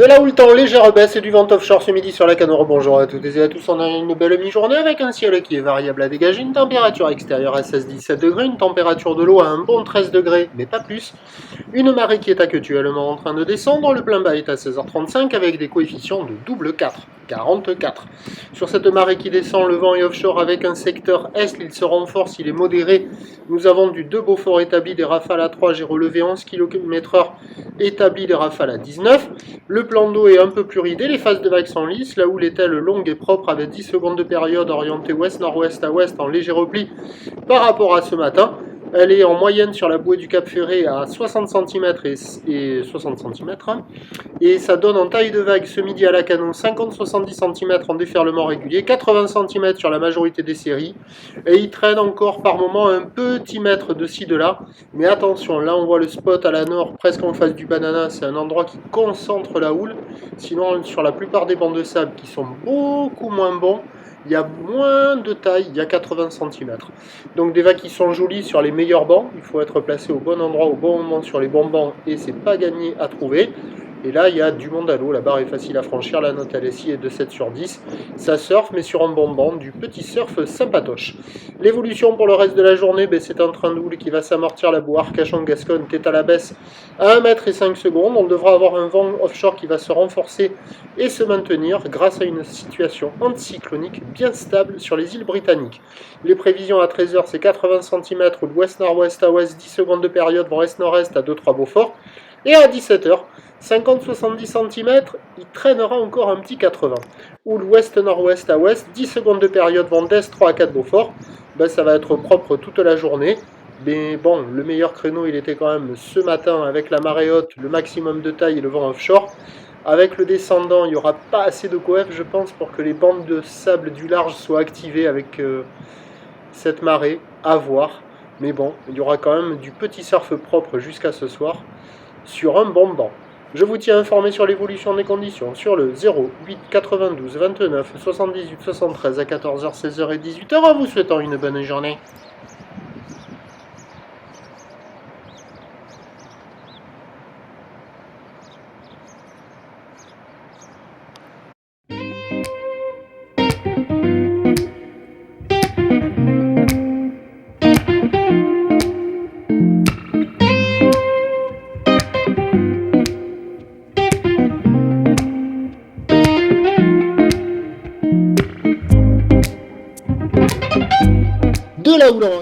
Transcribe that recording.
De la houle temps, légère baisse et du vent offshore ce midi sur la Canore. Bonjour à toutes et à tous, on a une belle mi-journée avec un ciel qui est variable à dégager, une température extérieure à 16-17 degrés, une température de l'eau à un bon 13 degrés, mais pas plus. Une marée qui est actuellement en train de descendre, le plein bas est à 16h35 avec des coefficients de double 4, 44. Sur cette marée qui descend, le vent est offshore avec un secteur est, il se renforce, il est modéré. Nous avons du 2 Beaufort établi, des rafales à 3, j'ai relevé 11 km/h établi, des rafales à 19. Le plan d'eau est un peu plus ridé, les phases de vagues sont lisses, la houle est-elle longue et propre avec 10 secondes de période orientée ouest-nord-ouest à ouest en léger repli par rapport à ce matin. Elle est en moyenne sur la bouée du Cap Ferré à 60 cm et 60 cm. Et ça donne en taille de vague ce midi à la Canon 50-70 cm en déferlement régulier, 80 cm sur la majorité des séries. Et il traîne encore par moment un petit mètre de ci de là. Mais attention, là on voit le spot à la nord, presque en face du banana, c'est un endroit qui concentre la houle. Sinon sur la plupart des bancs de sable qui sont beaucoup moins bons, il y a moins de taille, il y a 80 cm. Donc des vagues qui sont jolies sur les meilleurs bancs, il faut être placé au bon endroit, au bon moment sur les bons bancs et c'est pas gagné à trouver. Et là, il y a du monde à l'eau, la barre est facile à franchir, la note LSI est de 7 sur 10. Ça surfe, mais sur un bon banc, du petit surf sympatoche. L'évolution pour le reste de la journée, c'est un train de houle qui va s'amortir, la boue Arcachon-Gascogne est à la baisse à 1 mètre et 5 secondes. On devra avoir un vent offshore qui va se renforcer et se maintenir grâce à une situation anticyclonique bien stable sur les îles britanniques. Les prévisions à 13h, c'est 80 cm ou l'ouest-nord-ouest à ouest, 10 secondes de période, vent est-nord-est à 2-3 Beaufort. Et à 17h, 50-70 cm, il traînera encore un petit 80. Ou l'ouest-nord-ouest à ouest, 10 secondes de période, vent d'est 3 à 4 Beaufort. Ça va être propre toute la journée. Mais bon, le meilleur créneau, il était quand même ce matin avec la marée haute, le maximum de taille et le vent offshore. Avec le descendant, il n'y aura pas assez de coef, je pense, pour que les bandes de sable du large soient activées avec cette marée. À voir. Mais bon, il y aura quand même du petit surf propre jusqu'à ce soir sur un bon banc. Je vous tiens informé sur l'évolution des conditions sur le 08 92 29 78 73 à 14h, 16h et 18h en vous souhaitant une bonne journée. De la houle